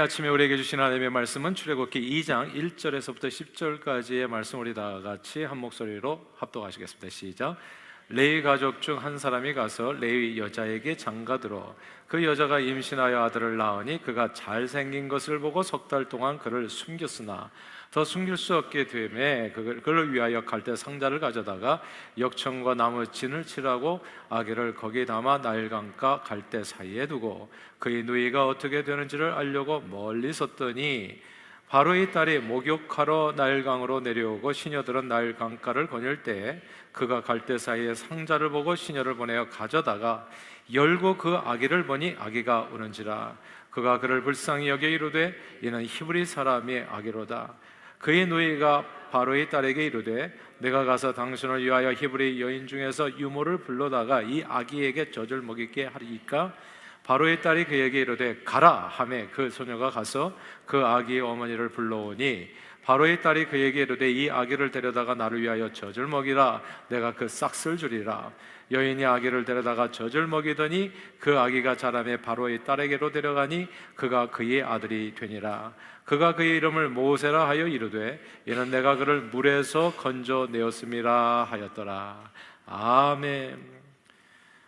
아침에 우리에게 주신 하나님의 말씀은 출애굽기 2장 1절에서부터 10절까지의 말씀, 우리 다 같이 한 목소리로 합독하시겠습니다. 시작. 레위 가족 중 한 사람이 가서 레위 여자에게 장가들어 그 여자가 임신하여 아들을 낳으니 그가 잘생긴 것을 보고 석 달 동안 그를 숨겼으나 더 숨길 수 없게 되매 그를 위하여 갈대 상자를 가져다가 역청과 나무 진을 칠하고 아기를 거기에 담아 나일강과 갈대 사이에 두고 그의 누이가 어떻게 되는지를 알려고 멀리 섰더니 바로의 딸이 목욕하러 나일강으로 내려오고 시녀들은 나일강가를 거닐 때 그가 갈대 사이에 상자를 보고 시녀를 보내어 가져다가 열고 그 아기를 보니 아기가 우는지라. 그가 그를 불쌍히 여겨 이르되 이는 히브리 사람의 아기로다. 그의 누이가 바로의 딸에게 이르되 내가 가서 당신을 위하여 히브리 여인 중에서 유모를 불러다가 이 아기에게 젖을 먹이게 하리이까. 바로의 딸이 그에게 이르되 가라 하매 그 소녀가 가서 그 아기의 어머니를 불러오니 바로의 딸이 그에게 이르되 이 아기를 데려다가 나를 위하여 젖을 먹이라. 내가 그 싹쓸 주리라. 여인이 아기를 데려다가 젖을 먹이더니 그 아기가 자라매 바로의 딸에게로 데려가니 그가 그의 아들이 되니라. 그가 그의 이름을 모세라 하여 이르되 이는 내가 그를 물에서 건져내었음이라 하였더라. 아멘.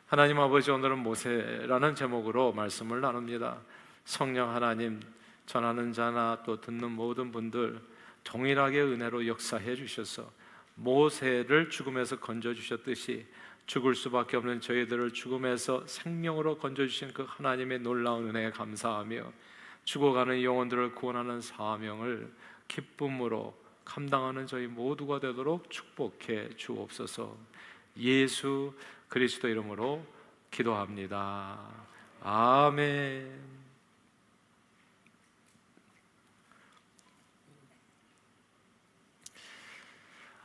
하나님 아버지, 오늘은 모세라는 제목으로 말씀을 나눕니다. 성령 하나님, 전하는 자나 또 듣는 모든 분들 동일하게 은혜로 역사해 주셔서 모세를 죽음에서 건져주셨듯이 죽을 수밖에 없는 저희들을 죽음에서 생명으로 건져주신 그 하나님의 놀라운 은혜에 감사하며 죽어가는 영혼들을 구원하는 사명을 기쁨으로 감당하는 저희 모두가 되도록 축복해 주옵소서. 예수 그리스도 이름으로 기도합니다. 아멘.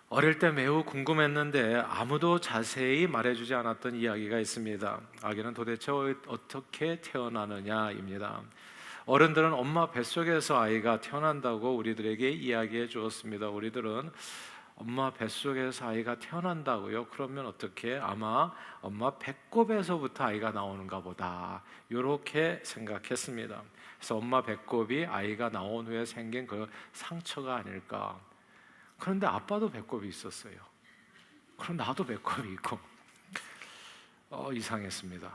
어릴 때 매우 궁금했는데 아무도 자세히 말해주지 않았던 이야기가 있습니다. 아기는 도대체 어떻게 태어나느냐입니다. 어른들은 엄마 뱃속에서 아이가 태어난다고 우리들에게 이야기해 주었습니다. 우리들은 엄마 뱃속에서 아이가 태어난다고요? 그러면 어떻게? 아마 엄마 배꼽에서부터 아이가 나오는가 보다, 이렇게 생각했습니다. 그래서 엄마 배꼽이 아이가 나온 후에 생긴 그 상처가 아닐까. 그런데 아빠도 배꼽이 있었어요. 그럼 나도 배꼽이 있고 이상했습니다.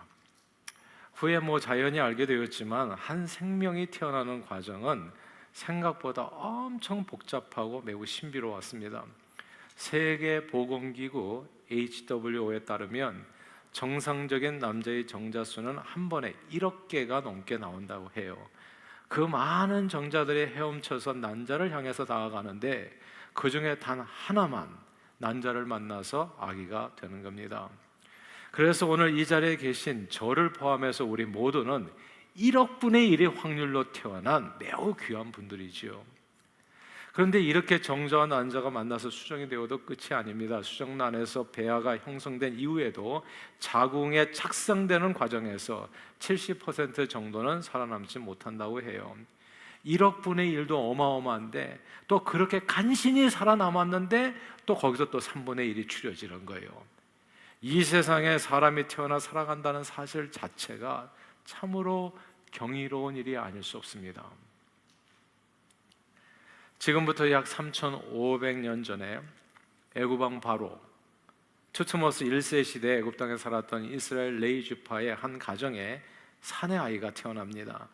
후에 자연히 알게 되었지만 한 생명이 태어나는 과정은 생각보다 엄청 복잡하고 매우 신비로웠습니다. 세계보건기구 HWO에 따르면 정상적인 남자의 정자수는 한 번에 1억 개가 넘게 나온다고 해요. 그 많은 정자들이 헤엄쳐서 난자를 향해서 나아가는데 그 중에 단 하나만 난자를 만나서 아기가 되는 겁니다. 그래서 오늘 이 자리에 계신 저를 포함해서 우리 모두는 1억 분의 1의 확률로 태어난 매우 귀한 분들이지요. 그런데 이렇게 정자와 난자가 만나서 수정이 되어도 끝이 아닙니다. 수정란에서 배아가 형성된 이후에도 자궁에 착상되는 과정에서 70% 정도는 살아남지 못한다고 해요. 1억 분의 1도 어마어마한데 또 그렇게 간신히 살아남았는데 또 거기서 또 3분의 1이 추려지는 거예요. 이 세상에 사람이 태어나 살아간다는 사실 자체가 참으로 경이로운 일이 아닐 수 없습니다. 지금부터 약 3,500년 전에 애굽왕 바로 투트모스 1세 시대 애굽 땅에 살았던 이스라엘 레위 지파의 한 가정에 사내 아이가 태어납니다.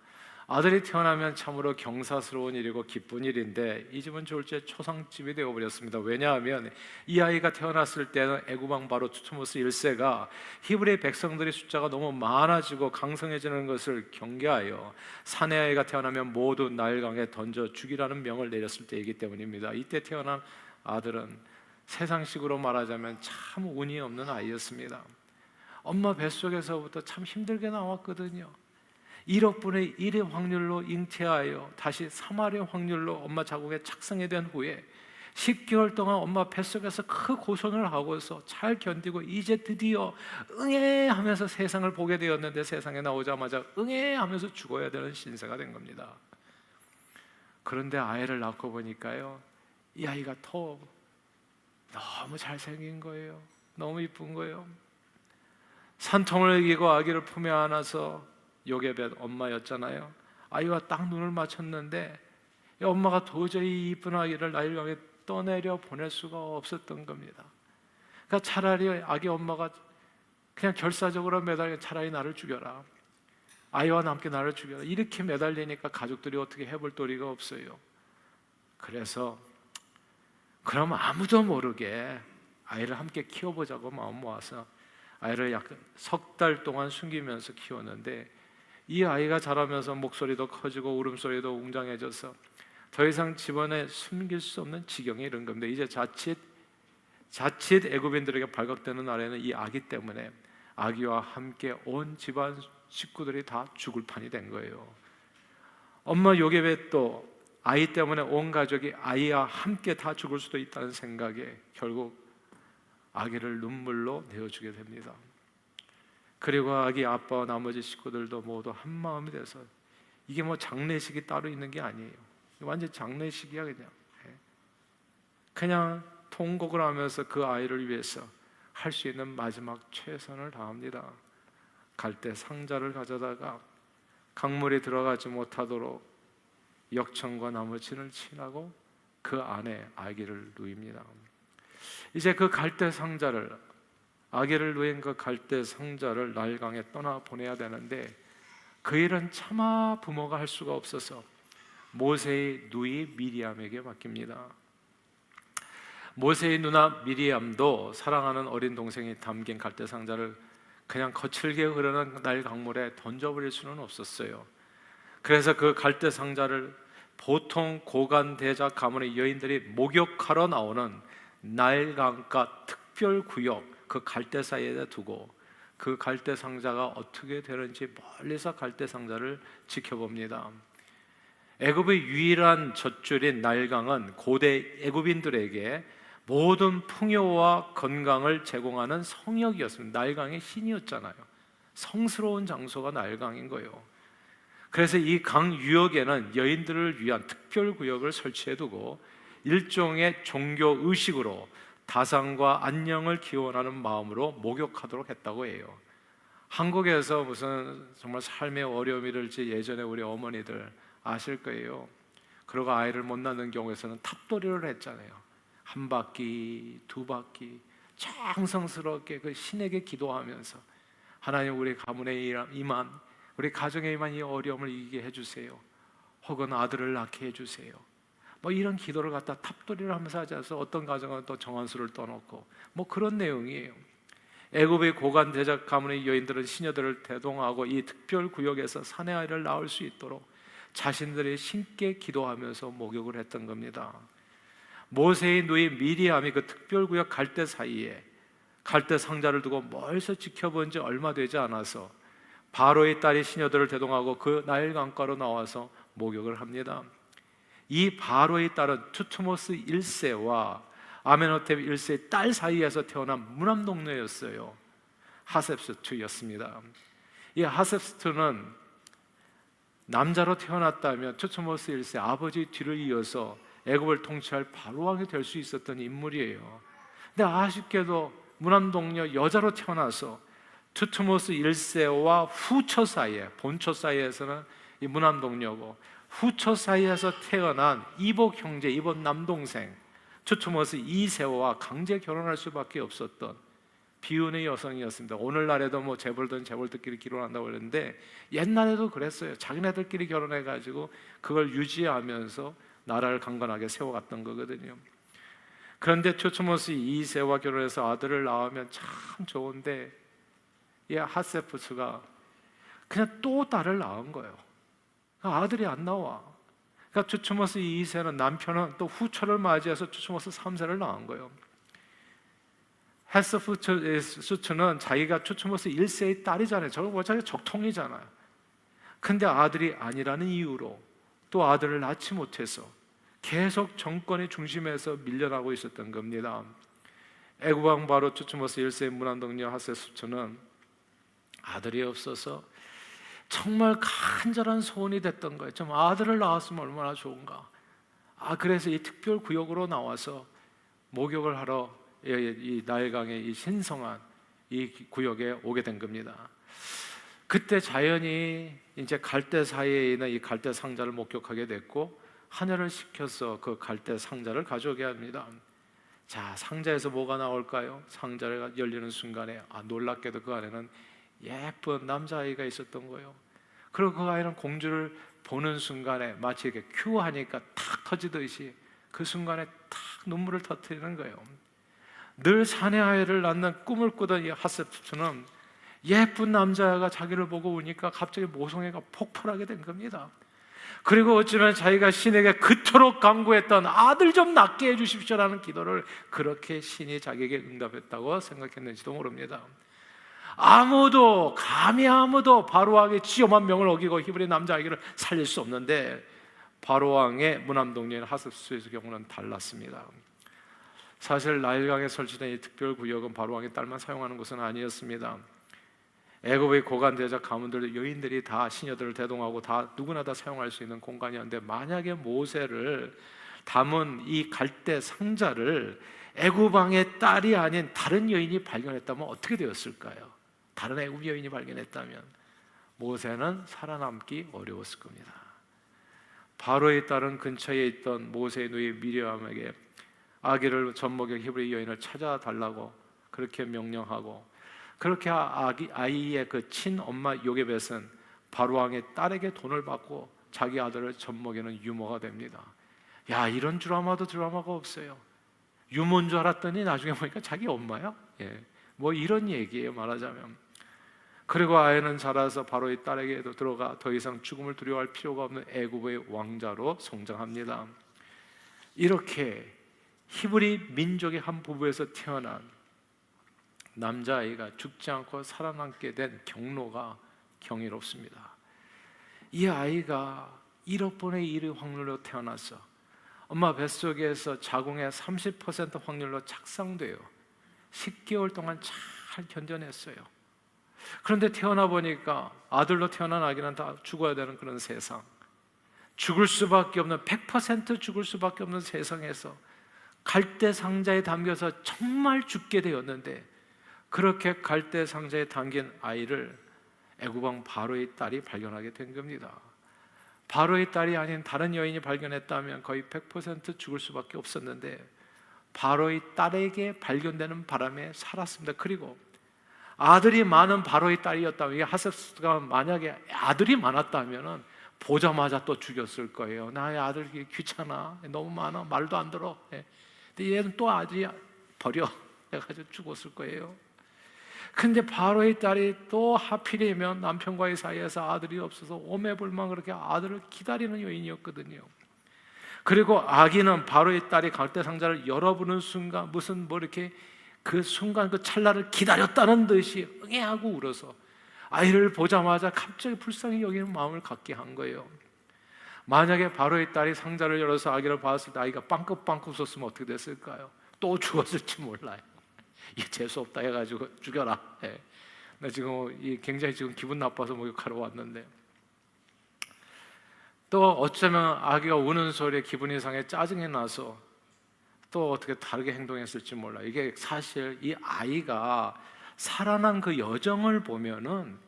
아들이 태어나면 참으로 경사스러운 일이고 기쁜 일인데 이 집은 졸지에 초상집이 되어버렸습니다. 왜냐하면 이 아이가 태어났을 때는 애굽왕 바로 투트모스 1세가 히브리 백성들의 숫자가 너무 많아지고 강성해지는 것을 경계하여 사내 아이가 태어나면 모두 나일강에 던져 죽이라는 명을 내렸을 때이기 때문입니다. 이때 태어난 아들은 세상식으로 말하자면 참 운이 없는 아이였습니다. 엄마 뱃속에서부터 참 힘들게 나왔거든요. 1억 분의 1의 확률로 잉태하여 다시 3할의 확률로 엄마 자궁에 착상이 된 후에 10개월 동안 엄마 뱃속에서 큰 고생을 하고서 잘 견디고 이제 드디어 응애 하면서 세상을 보게 되었는데 세상에 나오자마자 응애 하면서 죽어야 되는 신세가 된 겁니다. 그런데 아이를 낳고 보니까요, 이 아이가 너무 잘생긴 거예요. 너무 이쁜 거예요. 산통을 이기고 아기를 품에 안아서 요게벳 엄마였잖아요. 아이와 딱 눈을 맞췄는데 이 엄마가 도저히 이 이쁜 아이를 나일강에 떠내려 보낼 수가 없었던 겁니다. 그러니까 차라리 아기 엄마가 그냥 결사적으로 매달려 차라리 나를 죽여라, 아이와 함께 나를 죽여라, 이렇게 매달리니까 가족들이 어떻게 해볼 도리가 없어요. 그래서 그럼 아무도 모르게 아이를 함께 키워보자고 마음 모아서 아이를 약 석 달 동안 숨기면서 키웠는데, 이 아이가 자라면서 목소리도 커지고 울음소리도 웅장해져서 더 이상 집안에 숨길 수 없는 지경에 이른 겁니다. 이제 자칫 애굽인들에게 발각되는 날에는 이 아기 때문에 아기와 함께 온 집안 식구들이 다 죽을 판이 된 거예요. 엄마 요게벳도 아이 때문에 온 가족이 아이와 함께 다 죽을 수도 있다는 생각에 결국 아기를 눈물로 내어주게 됩니다. 그리고 아기 아빠와 나머지 식구들도 모두 한 마음이 돼서, 이게 뭐 장례식이 따로 있는 게 아니에요. 완전 장례식이야. 그냥 통곡을 하면서 그 아이를 위해서 할 수 있는 마지막 최선을 다합니다. 갈대 상자를 가져다가 강물이 들어가지 못하도록 역청과 나무진을 칠하고 그 안에 아기를 누입니다. 이제 그 갈대 상자를, 아기를 누인 그 갈대 상자를 나일강에 떠나 보내야 되는데, 그 일은 차마 부모가 할 수가 없어서 모세의 누이 미리암에게 맡깁니다. 모세의 누나 미리암도 사랑하는 어린 동생이 담긴 갈대 상자를 그냥 거칠게 흐르는 나일 강물에 던져버릴 수는 없었어요. 그래서 그 갈대 상자를 보통 고관 대작 가문의 여인들이 목욕하러 나오는 나일강가 특별구역 그 갈대 사이에 두고 그 갈대 상자가 어떻게 되는지 멀리서 갈대 상자를 지켜봅니다. 애굽의 유일한 젖줄인 나일강은 고대 애굽인들에게 모든 풍요와 건강을 제공하는 성역이었습니다. 나일강의 신이었잖아요. 성스러운 장소가 나일강인 거예요. 그래서 이 강 유역에는 여인들을 위한 특별구역을 설치해두고 일종의 종교 의식으로 다산과 안녕을 기원하는 마음으로 목욕하도록 했다고 해요. 한국에서 무슨 정말 삶의 어려움이 될지 예전에 우리 어머니들 아실 거예요. 그러고 아이를 못 낳는 경우에서는 탑돌이를 했잖아요. 한 바퀴, 두 바퀴 정성스럽게 그 신에게 기도하면서, 하나님 우리 가문에 임한, 우리 가정에 임한 이 어려움을 이기게 해주세요, 혹은 아들을 낳게 해주세요, 뭐 이런 기도를 갖다 탑돌이를 하면서 하지 않아서 어떤 가정은 또 정한수를 떠놓고 뭐 그런 내용이에요. 애굽의 고관 대작 가문의 여인들은 시녀들을 대동하고 이 특별 구역에서 사내 아이를 낳을 수 있도록 자신들의 신께 기도하면서 목욕을 했던 겁니다. 모세의 누이 미리암이 그 특별구역 갈대 사이에 갈대 상자를 두고 멀리서 지켜본 지 얼마 되지 않아서 바로의 딸이 시녀들을 대동하고 그 나일 강가로 나와서 목욕을 합니다. 이 바로의 딸은 투투모스 1세와 아멘호텝 1세의 딸 사이에서 태어난 무남동녀였어요. 하셉스투였습니다. 이 하셉스투는 남자로 태어났다면 투투모스 1세 아버지 뒤를 이어서 애굽을 통치할 바로왕이 될 수 있었던 인물이에요. 근데 아쉽게도 무남동녀 여자로 태어나서 투투모스 1세와 후처 사이에, 본처 사이에서는 이 무남동녀고, 후처 사이에서 태어난 이복 형제, 이복 남동생 투투모스 2세와 강제 결혼할 수밖에 없었던 비운의 여성이었습니다. 오늘날에도 뭐 재벌들은 재벌들끼리 결혼한다고 그러는데 옛날에도 그랬어요. 자기네들끼리 결혼해가지고 그걸 유지하면서 나라를 강건하게 세워갔던 거거든요. 그런데 투투모스 2세와 결혼해서 아들을 낳으면 참 좋은데 이 하세푸스가 그냥 또 딸을 낳은 거예요. 아들이 안 나와. 그러니까 투투모스 2세는 남편은 또 후처를 맞이해서 투투모스 3세를 낳은 거예요. 하세푸스는 자기가 투투모스 1세의 딸이잖아요. 저거 뭐 자기 적통이잖아요. 근데 아들이 아니라는 이유로 또 아들을 낳지 못해서 계속 정권의 중심에서 밀려나고 있었던 겁니다. 애굽 왕 바로 투투모스 1세의 무남동녀 하세푸스는 아들이 없어서 정말 간절한 소원이 됐던 거예요. 좀 아들을 낳았으면 얼마나 좋은가. 그래서 이 특별 구역으로 나와서 목욕을 하러 이 나일강의 이 신성한 이 구역에 오게 된 겁니다. 그때 자연이 이제 갈대 사이에 있는 이 갈대 상자를 목격하게 됐고 하늘을 시켜서 그 갈대 상자를 가져오게 합니다. 자, 상자에서 뭐가 나올까요? 상자가 열리는 순간에 놀랍게도 그 안에는 예쁜 남자아이가 있었던 거예요. 그리고 그 아이는 공주를 보는 순간에 마치 이렇게 큐 하니까 탁 터지듯이 그 순간에 탁 눈물을 터뜨리는 거예요. 늘 사내 아이를 낳는 꿈을 꾸던 이 하셉스는 예쁜 남자가 자기를 보고 우니까 갑자기 모성애가 폭발하게 된 겁니다. 그리고 어쩌면 자기가 신에게 그토록 간구했던 아들 좀 낳게 해주십시오라는 기도를 그렇게 신이 자기에게 응답했다고 생각했는지도 모릅니다. 감히 아무도 바로왕의 지엄한 명을 어기고 히브리 남자아이를 살릴 수 없는데 바로왕의 무남동녀인 하셉스의 경우는 달랐습니다. 사실 나일강에 설치된 이 특별구역은 바로왕의 딸만 사용하는 것은 아니었습니다. 애굽의 고관 대적 가문들 여인들이 다 시녀들을 대동하고 다 누구나 다 사용할 수 있는 공간이었는데 만약에 모세를 담은 이 갈대 상자를 애굽 왕의 딸이 아닌 다른 여인이 발견했다면 어떻게 되었을까요? 다른 애굽 여인이 발견했다면 모세는 살아남기 어려웠을 겁니다. 바로의 딸은 근처에 있던 모세의 누이 미리암에게 아기를 젖먹여 히브리 여인을 찾아달라고 그렇게 명령하고 그렇게 아이의 그 친엄마 요게벳은 바로왕의 딸에게 돈을 받고 자기 아들을 젖먹이는 유모가 됩니다. 야, 이런 드라마가 없어요. 유모인 줄 알았더니 나중에 보니까 자기 엄마야? 뭐 이런 얘기예요, 말하자면. 그리고 아이는 자라서 바로의 딸에게도 들어가 더 이상 죽음을 두려워할 필요가 없는 애굽의 왕자로 성장합니다. 이렇게 히브리 민족의 한 부부에서 태어난 남자아이가 죽지 않고 살아남게 된 경로가 경이롭습니다. 이 아이가 1억 분의 1의 확률로 태어났어. 엄마 뱃속에서 자궁의 30% 확률로 착상돼요. 10개월 동안 잘 견뎌냈어요. 그런데 태어나 보니까 아들로 태어난 아기는 다 죽어야 되는 그런 세상, 죽을 수밖에 없는 100% 죽을 수밖에 없는 세상에서 갈대 상자에 담겨서 정말 죽게 되었는데 그렇게 갈대 상자에 담긴 아이를 애굽 왕 바로의 딸이 발견하게 된 겁니다. 바로의 딸이 아닌 다른 여인이 발견했다면 거의 100% 죽을 수밖에 없었는데 바로의 딸에게 발견되는 바람에 살았습니다. 그리고 아들이 많은 바로의 딸이었다면, 이 하셉스가 만약에 아들이 많았다면 보자마자 또 죽였을 거예요. 나의 아들 귀찮아, 너무 많아, 말도 안 들어. 근데 얘는 또 아들이 버려 해가지고 죽었을 거예요. 근데 바로의 딸이 또 하필이면 남편과의 사이에서 아들이 없어서 오매불망 그렇게 아들을 기다리는 여인이었거든요. 그리고 아기는 바로의 딸이 갈대 상자를 열어보는 순간 무슨 뭐 이렇게 그 순간 그 찰나를 기다렸다는 듯이 응애하고 울어서 아이를 보자마자 갑자기 불쌍히 여기는 마음을 갖게 한 거예요. 만약에 바로의 딸이 상자를 열어서 아기를 봤을 때 아이가 빵긋빵긋 웃었으면 어떻게 됐을까요? 또 죽었을지 몰라요. 재수 없다 해가지고 죽여라. 나 지금 굉장히 지금 기분 나빠서 목욕하러 왔는데, 또 어쩌면 아기가 우는 소리에 기분이 상해 짜증이 나서 또 어떻게 다르게 행동했을지 몰라. 이게 사실 이 아이가 살아난 그 여정을 보면은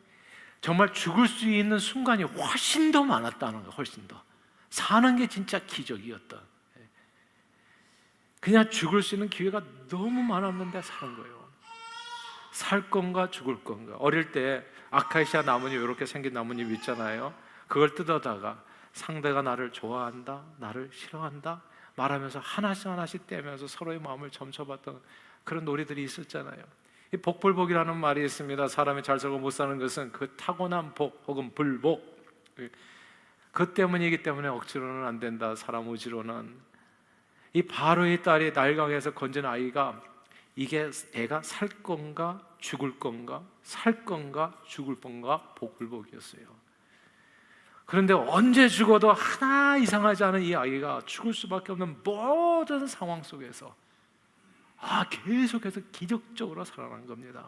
정말 죽을 수 있는 순간이 훨씬 더 많았다는 거예요. 훨씬 더 사는 게 진짜 기적이었다. 그냥 죽을 수 있는 기회가 너무 많았는데 사는 거예요. 살 건가 죽을 건가. 어릴 때 아카시아 나뭇잎 이렇게 생긴 나뭇잎 있잖아요. 그걸 뜯어다가 상대가 나를 좋아한다, 나를 싫어한다 말하면서 하나씩 떼면서 서로의 마음을 점쳐봤던 그런 놀이들이 있었잖아요. 이 복불복이라는 말이 있습니다. 사람이 잘 살고 못 사는 것은 그 타고난 복 혹은 불복, 그 때문이기 때문에 억지로는 안 된다. 사람 의지로는. 이 바로의 딸이 나일강에서 건진 아이가 이게 애가 살 건가 죽을 건가, 살 건가 죽을 건가 복불복이었어요. 그런데 언제 죽어도 하나 이상하지 않은 이 아이가 죽을 수밖에 없는 모든 상황 속에서 계속해서 기적적으로 살아난 겁니다.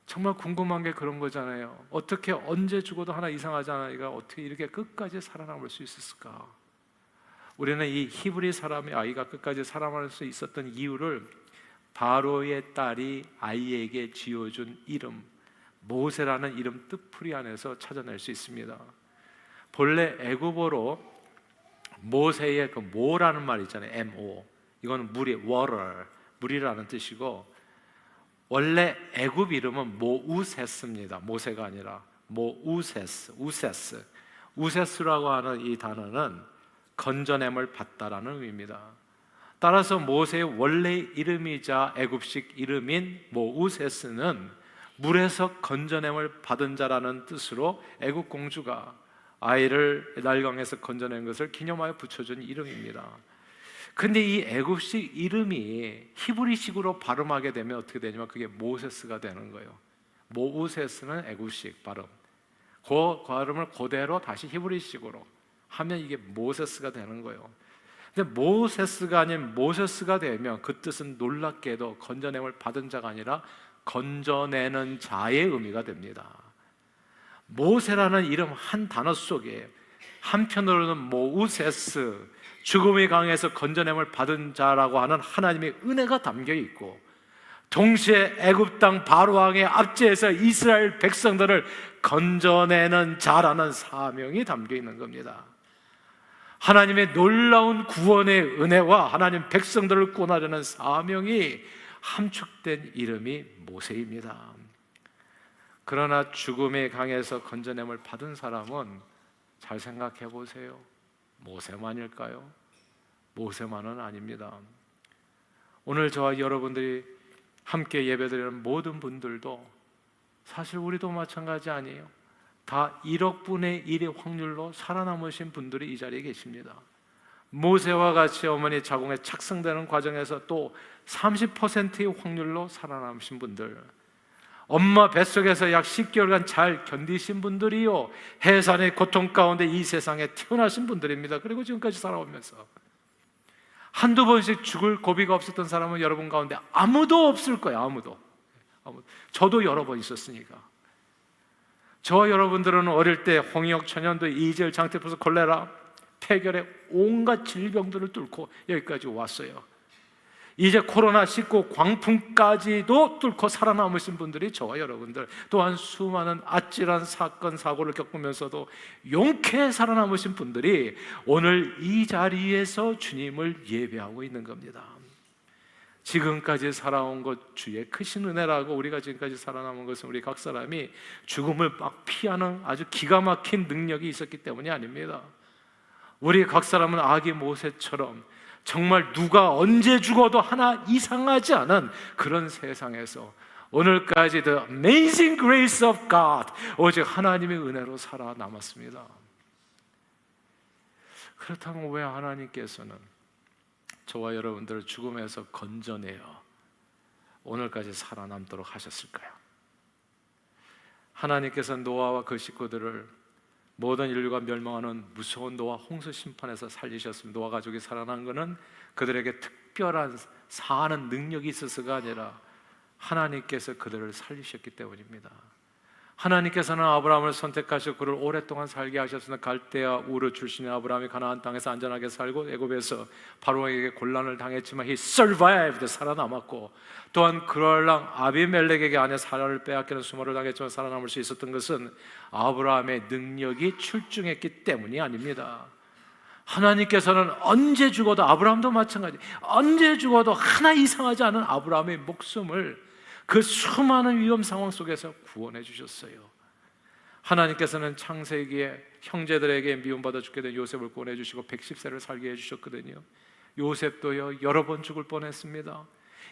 정말 궁금한 게 그런 거잖아요. 어떻게 언제 죽어도 하나 이상하지 않은 아이가 어떻게 이렇게 끝까지 살아남을 수 있었을까? 우리는 이 히브리 사람의 아이가 끝까지 살아남을 수 있었던 이유를 바로의 딸이 아이에게 지어준 이름 모세라는 이름 뜻풀이 안에서 찾아낼 수 있습니다. 본래 애굽어로 모세의 그 모라는 말 있잖아요. mo. 이거는 물이 water, 물이라는 뜻이고, 원래 애굽 이름은 모우세스입니다. 모세가 아니라 모우세스, 우세스. 우세스라고 하는 이 단어는 건져냄을 받다라는 의미입니다. 따라서 모세의 원래 이름이자 애굽식 이름인 모우세스는 물에서 건져냄을 받은 자라는 뜻으로 애굽 공주가 아이를 나일강에서 건져낸 것을 기념하여 붙여준 이름입니다. 근데 이 애굽식 이름이 히브리식으로 발음하게 되면 어떻게 되냐면 그게 모세스가 되는 거예요. 모우세스는 애굽식 발음. 그 발음을 그대로 다시 히브리식으로 하면 이게 모세스가 되는 거예요. 근데 모세스가 아닌 모세스가 되면 그 뜻은 놀랍게도 건져냄을 받은 자가 아니라 건져내는 자의 의미가 됩니다. 모세라는 이름 한 단어 속에 한편으로는 모우세스, 죽음의 강에서 건져냄을 받은 자라고 하는 하나님의 은혜가 담겨 있고, 동시에 애굽 땅 바로 왕의 압제에서 이스라엘 백성들을 건져내는 자라는 사명이 담겨 있는 겁니다. 하나님의 놀라운 구원의 은혜와 하나님 백성들을 구원하려는 사명이 함축된 이름이 모세입니다. 그러나 죽음의 강에서 건져냄을 받은 사람은 잘 생각해 보세요. 모세만일까요? 모세만은 아닙니다. 오늘 저와 여러분들이 함께 예배드리는 모든 분들도 사실 우리도 마찬가지 아니에요. 다 1억 분의 1의 확률로 살아남으신 분들이 이 자리에 계십니다. 모세와 같이 어머니 자궁에 착성되는 과정에서 또 30%의 확률로 살아남으신 분들, 엄마 뱃속에서 약 10개월간 잘 견디신 분들이요, 해산의 고통 가운데 이 세상에 태어나신 분들입니다. 그리고 지금까지 살아오면서 한두 번씩 죽을 고비가 없었던 사람은 여러분 가운데 아무도 없을 거예요. 아무도. 저도 여러 번 있었으니까. 저와 여러분들은 어릴 때 홍역, 천연두, 이젤, 장태포스, 콜레라, 폐결의 온갖 질병들을 뚫고 여기까지 왔어요. 이제 코로나19 광풍까지도 뚫고 살아남으신 분들이 저와 여러분들, 또한 수많은 아찔한 사건 사고를 겪으면서도 용케 살아남으신 분들이 오늘 이 자리에서 주님을 예배하고 있는 겁니다. 지금까지 살아온 것 주의 크신 은혜라고, 우리가 지금까지 살아남은 것은 우리 각 사람이 죽음을 막 피하는 아주 기가 막힌 능력이 있었기 때문이 아닙니다. 우리 각 사람은 아기 모세처럼 정말 누가 언제 죽어도 하나 이상하지 않은 그런 세상에서 오늘까지 The Amazing Grace of God, 오직 하나님의 은혜로 살아남았습니다. 그렇다면 왜 하나님께서는 저와 여러분들을 죽음에서 건져내어 오늘까지 살아남도록 하셨을까요? 하나님께서 노아와 그 식구들을 모든 인류가 멸망하는 무서운 노아 홍수 심판에서 살리셨습니다. 노아 가족이 살아난 것은 그들에게 특별한 사는 능력이 있어서가 아니라 하나님께서 그들을 살리셨기 때문입니다. 하나님께서는 아브라함을 선택하시고 그를 오랫동안 살게 하셨으나 갈대아 우르 출신의 아브라함이 가나안 땅에서 안전하게 살고 애굽에서 바로에게 곤란을 당했지만 he survived, 살아남았고, 또한 그럴랑 아비멜렉에게 아내 사라를 빼앗기는 수모를 당했지만 살아남을 수 있었던 것은 아브라함의 능력이 출중했기 때문이 아닙니다. 하나님께서는 언제 죽어도, 아브라함도 마찬가지, 언제 죽어도 하나 이상하지 않은 아브라함의 목숨을 그 수많은 위험 상황 속에서 구원해 주셨어요. 하나님께서는 창세기에 형제들에게 미움받아 죽게 된 요셉을 구원해 주시고 110세를 살게 해주셨거든요. 요셉도요, 여러 번 죽을 뻔했습니다.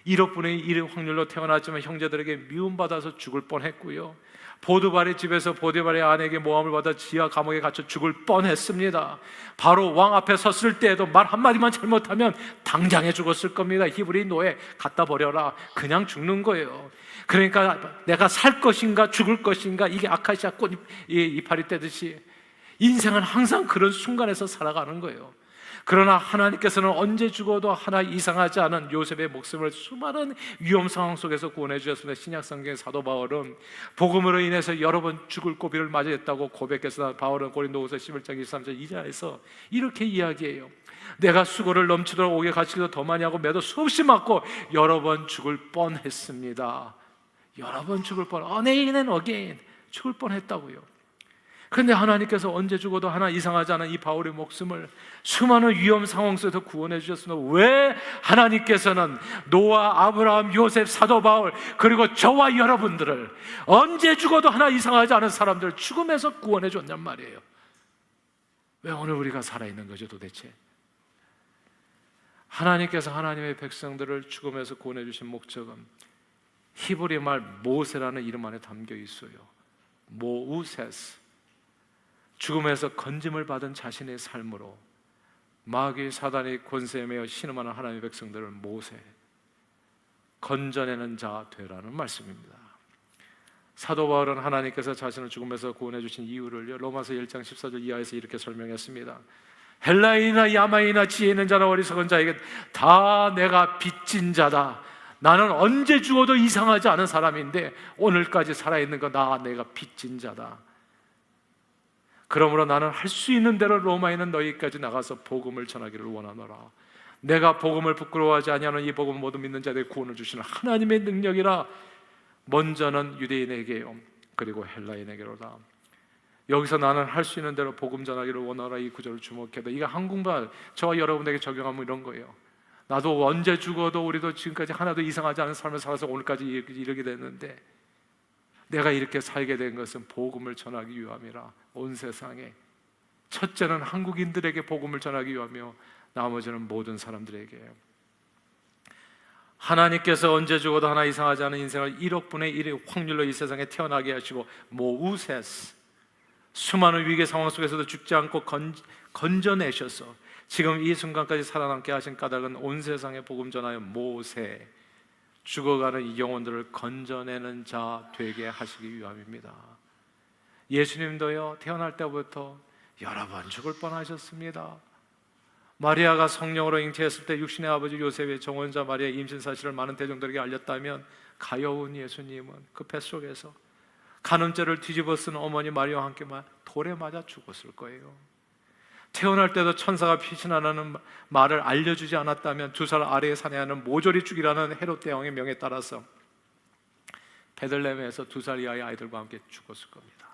1억 분의 1의 확률로 태어났지만 형제들에게 미움받아서 죽을 뻔했고요, 보드발의 집에서 보디발의 아내에게 모함을 받아 지하 감옥에 갇혀 죽을 뻔했습니다. 바로 왕 앞에 섰을 때에도 말 한마디만 잘못하면 당장에 죽었을 겁니다. 히브리 노예 갖다 버려라, 그냥 죽는 거예요. 그러니까 내가 살 것인가 죽을 것인가, 이게 아카시아 꽃 이파리 떼듯이 인생은 항상 그런 순간에서 살아가는 거예요. 그러나 하나님께서는 언제 죽어도 하나 이상하지 않은 요셉의 목숨을 수많은 위험 상황 속에서 구원해 주셨습니다. 신약 성경의 사도 바울은 복음으로 인해서 여러 번 죽을 고비를 맞이했다고 고백해서, 바울은 고린도후서 11장 23절 2절에서 이렇게 이야기해요. 내가 수고를 넘치도록 옥에 갇히기도 더 많이 하고 매도 수없이 맞고 여러 번 죽을 뻔했습니다. 여러 번 죽을 뻔, again and again 죽을 뻔했다고요. 그런데 하나님께서 언제 죽어도 하나 이상하지 않은 이 바울의 목숨을 수많은 위험 상황 속에서 구원해 주셨으면 왜 하나님께서는 노아, 아브라함, 요셉, 사도 바울 그리고 저와 여러분들을 언제 죽어도 하나 이상하지 않은 사람들을 죽음에서 구원해 줬냔 말이에요. 왜 오늘 우리가 살아있는 거죠 도대체? 하나님께서 하나님의 백성들을 죽음에서 구원해 주신 목적은 히브리 말 모세라는 이름 안에 담겨 있어요. 모우세스, 죽음에서 건짐을 받은 자신의 삶으로 마귀 사단의 권세에 매여 신음하는 하나님의 백성들을 모세, 건져내는 자 되라는 말씀입니다. 사도 바울은 하나님께서 자신을 죽음에서 구원해 주신 이유를 로마서 1장 14절 이하에서 이렇게 설명했습니다. 헬라인이나 야마인이나 지혜 있는 자나 어리석은 자에게 다 내가 빚진 자다. 나는 언제 죽어도 이상하지 않은 사람인데 오늘까지 살아있는 거 내가 빚진 자다. 그러므로 나는 할 수 있는 대로 로마에 있는 너희까지 나가서 복음을 전하기를 원하노라. 내가 복음을 부끄러워하지 아니하는 이 복음 모두 믿는 자들에게 구원을 주시는 하나님의 능력이라. 먼저는 유대인에게요 그리고 헬라인에게로다. 여기서 나는 할 수 있는 대로 복음 전하기를 원하라, 이 구절을 주목해도 이게 한국말 저와 여러분에게 적용하면 이런 거예요. 나도 언제 죽어도 우리도 지금까지 하나도 이상하지 않은 삶을 살아서 오늘까지 이르게 됐는데 내가 이렇게 살게 된 것은 복음을 전하기 위함이라. 온 세상에 첫째는 한국인들에게 복음을 전하기 위하며 나머지는 모든 사람들에게. 하나님께서 언제 죽어도 하나 이상하지 않은 인생을 1억 분의 1의 확률로 이 세상에 태어나게 하시고 모우세스, 수많은 위기 상황 속에서도 죽지 않고 건져내셔서 지금 이 순간까지 살아남게 하신 까닭은 온 세상에 복음 전하여 모세, 죽어가는 이 영혼들을 건져내는 자 되게 하시기 위함입니다. 예수님도요 태어날 때부터 여러 번 죽을 뻔하셨습니다. 마리아가 성령으로 잉태했을 때 육신의 아버지 요셉의 정혼자 마리아의 임신 사실을 많은 대중들에게 알렸다면 가여운 예수님은 그 뱃속에서 간음죄를 뒤집어 쓴 어머니 마리아와 함께 돌에 맞아 죽었을 거예요. 태어날 때도 천사가 피신하라는 말을 알려주지 않았다면 2살 아래에 사내하는 모조리 죽이라는 헤롯 대왕의 명에 따라서 베들레헴에서 2살 이하의 아이들과 함께 죽었을 겁니다.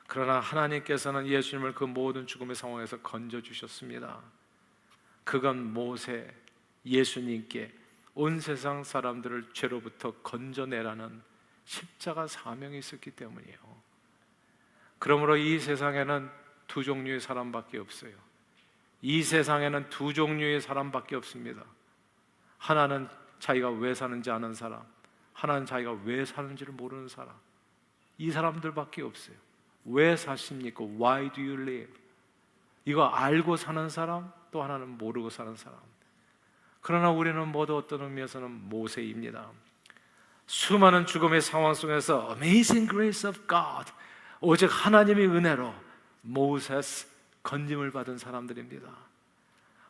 그러나 하나님께서는 예수님을 그 모든 죽음의 상황에서 건져주셨습니다. 그건 모세, 예수님께 온 세상 사람들을 죄로부터 건져내라는 십자가 사명이 있었기 때문이에요. 그러므로 이 세상에는 2 종류의 사람밖에 없어요. 이 세상에는 2 종류의 사람밖에 없습니다. 하나는 자기가 왜 사는지 아는 사람, 하나는 자기가 왜 사는지를 모르는 사람. 이 사람들밖에 없어요. 왜 사십니까? Why do you live? 이거 알고 사는 사람, 또 하나는 모르고 사는 사람. 그러나 우리는 모두 어떤 의미에서는 모세입니다. 수많은 죽음의 상황 속에서 Amazing grace of God, 오직 하나님의 은혜로 모세스, 건짐을 받은 사람들입니다.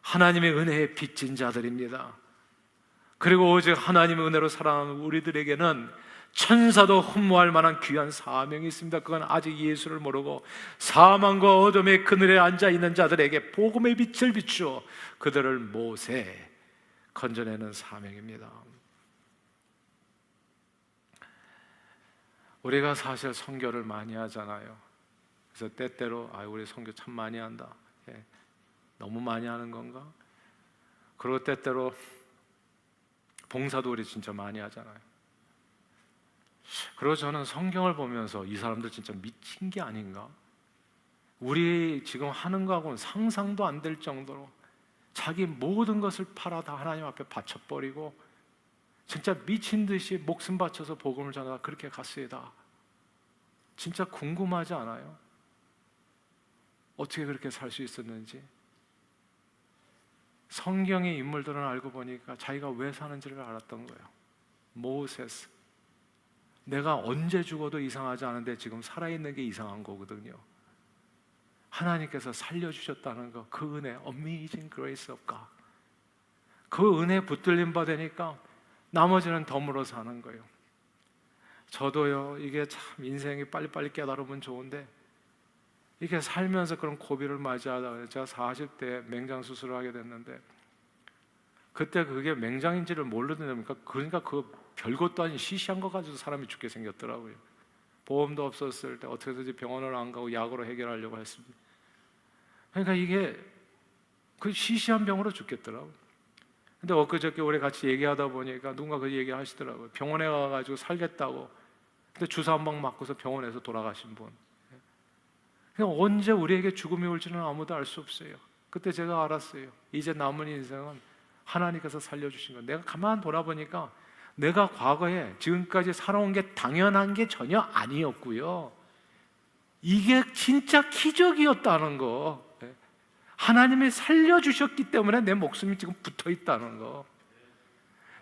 하나님의 은혜에 빚진 자들입니다. 그리고 오직 하나님의 은혜로 살아가는 우리들에게는 천사도 흠모할 만한 귀한 사명이 있습니다. 그건 아직 예수를 모르고 사망과 어둠의 그늘에 앉아있는 자들에게 복음의 빛을 비추어 그들을 모세, 건져내는 사명입니다. 우리가 사실 선교를 많이 하잖아요. 그래서 때때로 우리 선교 참 많이 한다, 너무 많이 하는 건가? 그리고 때때로 봉사도 우리 진짜 많이 하잖아요. 그리고 저는 성경을 보면서 이 사람들 진짜 미친 게 아닌가? 우리 지금 하는 거하고는 상상도 안 될 정도로 자기 모든 것을 팔아 다 하나님 앞에 바쳐버리고 진짜 미친 듯이 목숨 바쳐서 복음을 전하다 그렇게 갔습니다. 진짜 궁금하지 않아요? 어떻게 그렇게 살 수 있었는지. 성경의 인물들은 알고 보니까 자기가 왜 사는지를 알았던 거예요. 모세스, 내가 언제 죽어도 이상하지 않은데 지금 살아있는 게 이상한 거거든요. 하나님께서 살려주셨다는 거, 그 은혜, Amazing grace of God. 그 은혜 붙들림 받으니까 나머지는 덤으로 사는 거예요. 저도요, 이게 참 인생이 빨리빨리 깨달으면 좋은데 이렇게 살면서 그런 고비를 맞이하다가 제가 40대 맹장 수술을 하게 됐는데 그때 그게 맹장인지를 모르더니까 그러니까 그 별것도 아닌 시시한 거 가지고 사람이 죽게 생겼더라고요. 보험도 없었을 때 어떻게든지 병원을 안 가고 약으로 해결하려고 했습니다. 그러니까 이게 그 시시한 병으로 죽겠더라고요. 근데 엊그저께 우리 같이 얘기하다 보니까 누군가 그 얘기 하시더라고요. 병원에 가가지고 살겠다고. 근데 주사 한 방 맞고서 병원에서 돌아가신 분. 그냥 언제 우리에게 죽음이 올지는 아무도 알 수 없어요. 그때 제가 알았어요. 이제 남은 인생은 하나님께서 살려주신 거. 내가 가만 돌아보니까 내가 과거에 지금까지 살아온 게 당연한 게 전혀 아니었고요. 이게 진짜 기적이었다는 거. 하나님이 살려주셨기 때문에 내 목숨이 지금 붙어 있다는 거.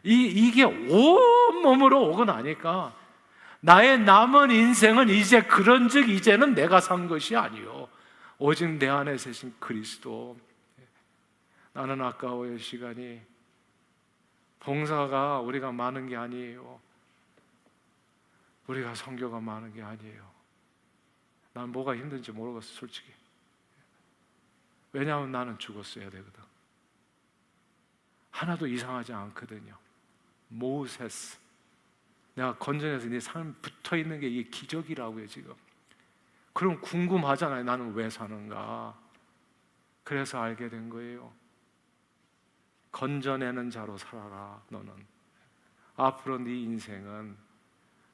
이게 온 몸으로 오고 나니까 나의 남은 인생은 이제 그런즉 이제는 내가 산 것이 아니요 오직 내 안에 계신 그리스도. 나는 아까워요. 시간이. 봉사가 우리가 많은 게 아니에요. 우리가 선교가 많은 게 아니에요. 난 뭐가 힘든지 모르겠어, 솔직히. 왜냐하면 나는 죽었어야 되거든. 하나도 이상하지 않거든요. 모세스, 내가 건져내서 네 삶 붙어있는 게 이게 기적이라고요 지금. 그럼 궁금하잖아요. 나는 왜 사는가. 그래서 알게 된 거예요. 건져내는 자로 살아라. 너는 앞으로 네 인생은,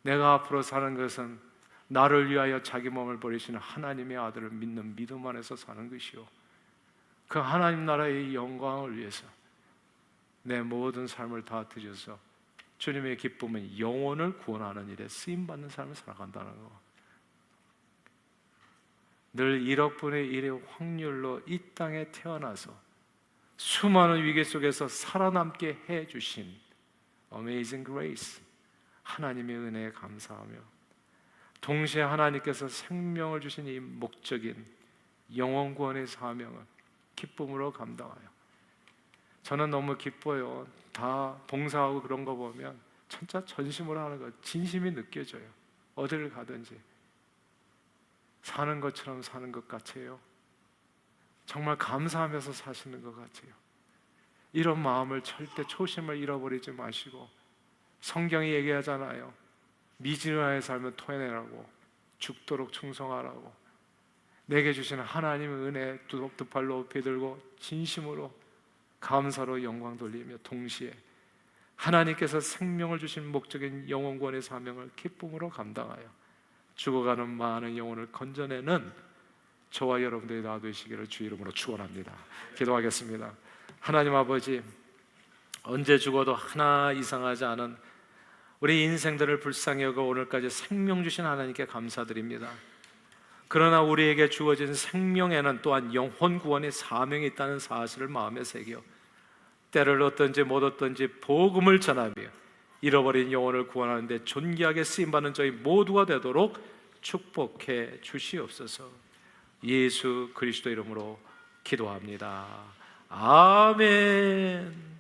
내가 앞으로 사는 것은 나를 위하여 자기 몸을 버리시는 하나님의 아들을 믿는 믿음 안에서 사는 것이요, 그 하나님 나라의 영광을 위해서 내 모든 삶을 다 드려서 주님의 기쁨은 영혼을 구원하는 일에 쓰임받는 삶을 살아간다는 거. 늘 1억 분의 1의 확률로 이 땅에 태어나서 수많은 위기 속에서 살아남게 해주신 Amazing Grace, 하나님의 은혜에 감사하며, 동시에 하나님께서 생명을 주신 이 목적인 영혼 구원의 사명을 기쁨으로 감당하여, 저는 너무 기뻐요. 다 봉사하고 그런 거 보면 진짜 전심으로 하는 거, 진심이 느껴져요. 어디를 가든지 사는 것처럼 사는 것 같아요. 정말 감사하면서 사시는 것 같아요. 이런 마음을 절대 초심을 잃어버리지 마시고, 성경이 얘기하잖아요. 미진하의 삶을 토해내라고, 죽도록 충성하라고. 내게 주시는 하나님의 은혜 두 팔 높이 들고 진심으로 감사로 영광 돌리며, 동시에 하나님께서 생명을 주신 목적인 영혼구원의 사명을 기쁨으로 감당하여 죽어가는 많은 영혼을 건져내는 저와 여러분들이 다 되시기를 주 이름으로 축원합니다. 기도하겠습니다. 하나님 아버지, 언제 죽어도 하나 이상하지 않은 우리 인생들을 불쌍히 여겨 오늘까지 생명 주신 하나님께 감사드립니다. 그러나 우리에게 주어진 생명에는 또한 영혼 구원의 사명이 있다는 사실을 마음에 새겨 때를 얻든지 못 얻든지 복음을 전하며 잃어버린 영혼을 구원하는 데 존귀하게 쓰임받는 저희 모두가 되도록 축복해 주시옵소서. 예수 그리스도 이름으로 기도합니다. 아멘.